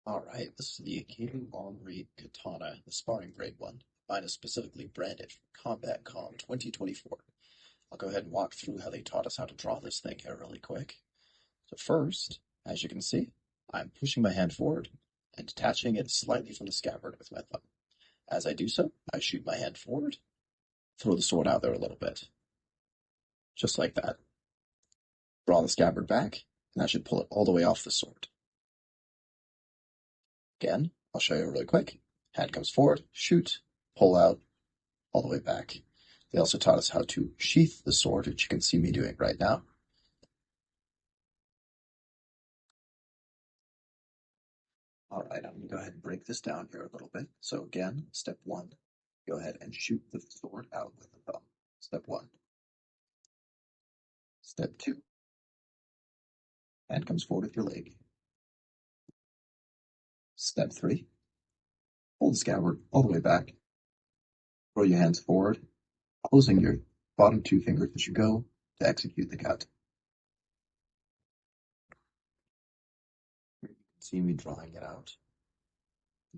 Alright, this is the Akado Armory Katana, the sparring grade one. Mine is specifically branded for Combat Com 2024. I'll go ahead and walk through how they taught us how to draw this thing here really quick. So first, as you can see, I'm pushing my hand forward and detaching it slightly from the scabbard with my thumb. As I do so, I shoot my hand forward, throw the sword out there a little bit. Just like that. Draw the scabbard back, and that should pull it all the way off the sword. Again, I'll show you really quick. Hand comes forward, shoot, pull out, all the way back. They also taught us how to sheath the sword, which you can see me doing right now. All right, I'm going to go ahead and break this down here a little bit. So again, step one, go ahead and shoot the sword out with the thumb. Step one. Step two, hand comes forward with your leg. Step three, pull the scabbard all the way back. Throw your hands forward, closing your bottom two fingers as you go to execute the cut. You can see me drawing it out,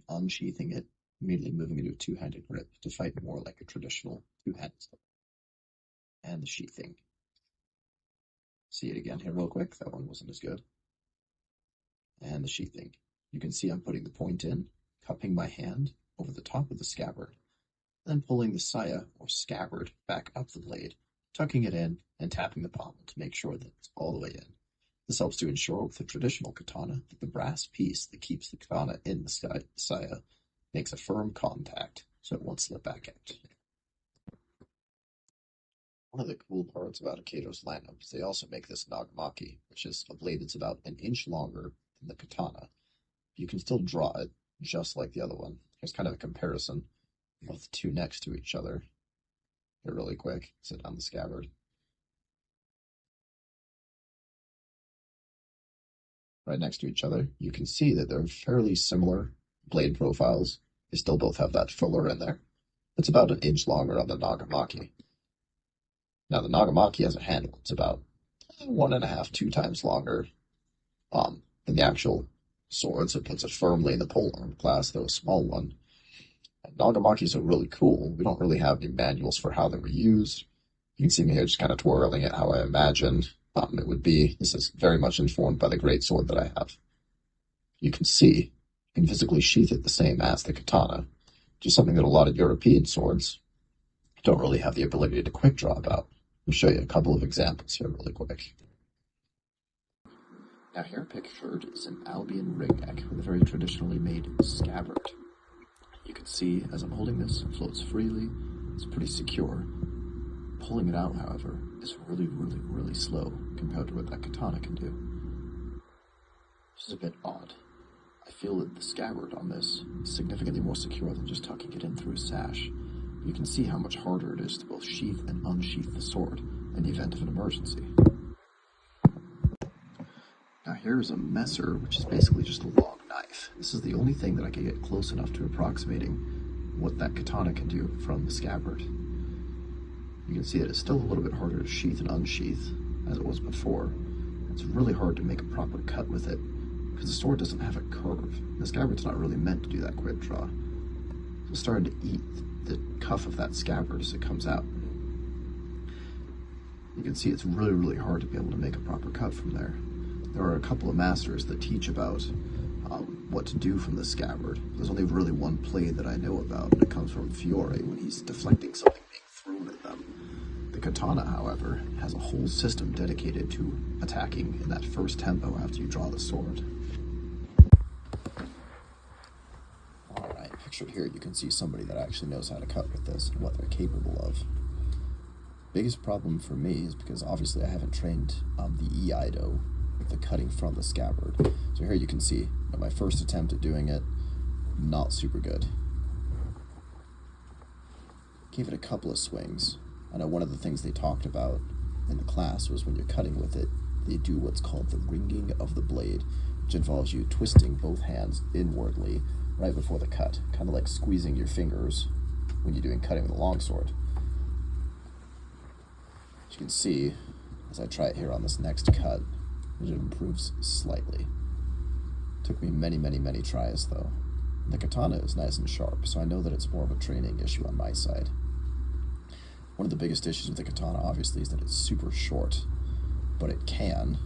unsheathing it, immediately moving into a two-handed grip to fight more like a traditional two-handed sword. And the sheathing. See it again here real quick, that one wasn't as good. And the sheathing. You can see I'm putting the point in, cupping my hand over the top of the scabbard, then pulling the saya or scabbard back up the blade, tucking it in and tapping the pommel to make sure that it's all the way in. This helps to ensure with the traditional katana that the brass piece that keeps the katana in the saya makes a firm contact so it won't slip back out. One of the cool parts about Akado's lineup is they also make this nagamaki, which is a blade that's about an inch longer than the katana. You can still draw it just like the other one. Here's kind of a comparison of the two next to each other. Here really quick, sit on the scabbard. Right next to each other, you can see that they're fairly similar blade profiles. They still both have that filler in there. It's about an inch longer on the nagamaki. Now the nagamaki has a handle. It's about 1.5, 2 times longer than the actual sword, so it puts it firmly in the polearm class, though a small one. And nagamakis are really cool. We don't really have any manuals for how they were used. You can see me here just kind of twirling it how I imagined it would be. This is very much informed by the great sword that I have. You can see, you can physically sheath it the same as the katana, which is something that a lot of European swords don't really have the ability to quick draw about. I'll show you a couple of examples here really quick. Now here pictured is an Albion ringneck with a very traditionally made scabbard. You can see as I'm holding this, it floats freely, it's pretty secure. Pulling it out, however, is really slow compared to what that katana can do. This is a bit odd. I feel that the scabbard on this is significantly more secure than just tucking it in through a sash. You can see how much harder it is to both sheath and unsheath the sword in the event of an emergency. Now here's a messer, which is basically just a long knife. This is the only thing that I can get close enough to approximating what that katana can do from the scabbard. You can see that it's still a little bit harder to sheath and unsheath as it was before. It's really hard to make a proper cut with it because the sword doesn't have a curve. The scabbard's not really meant to do that quick draw. So it's starting to eat the cuff of that scabbard as it comes out. You can see it's really hard to be able to make a proper cut from there. There are a couple of masters that teach about what to do from the scabbard. There's only really one play that I know about, and it comes from Fiore when he's deflecting something being thrown at them. The katana, however, has a whole system dedicated to attacking in that first tempo after you draw the sword. Alright, pictured here you can see somebody that actually knows how to cut with this and what they're capable of. Biggest problem for me is because obviously I haven't trained the Iaido with the cutting from the scabbard. So here you can see my first attempt at doing it, not super good. Gave it a couple of swings. I know one of the things they talked about in the class was when you're cutting with it, they do what's called the ringing of the blade, which involves you twisting both hands inwardly right before the cut, kind of like squeezing your fingers when you're doing cutting with a longsword. As you can see, as I try it here on this next cut, it improves slightly. Took me many, many, many tries, though. The katana is nice and sharp, so I know that it's more of a training issue on my side. One of the biggest issues with the katana, obviously, is that it's super short, but it can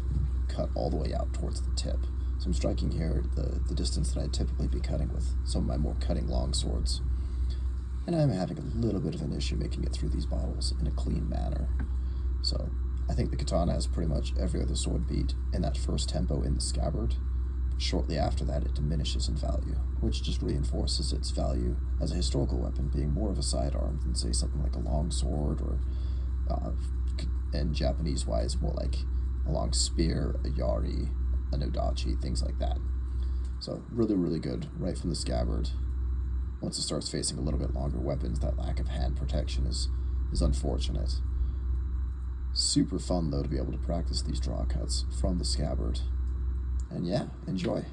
cut all the way out towards the tip. So I'm striking here the distance that I'd typically be cutting with some of my more cutting long swords. And I'm having a little bit of an issue making it through these bottles in a clean manner. So I think the katana has pretty much every other sword beat in that first tempo in the scabbard. Shortly after that, it diminishes in value, which just reinforces its value as a historical weapon, being more of a sidearm than, say, something like a long sword, or, in Japanese-wise, more like a long spear, a yari, a nodachi, things like that. So really, really good right from the scabbard. Once it starts facing a little bit longer weapons, that lack of hand protection is unfortunate. Super fun, though, to be able to practice these draw cuts from the scabbard. And yeah, enjoy.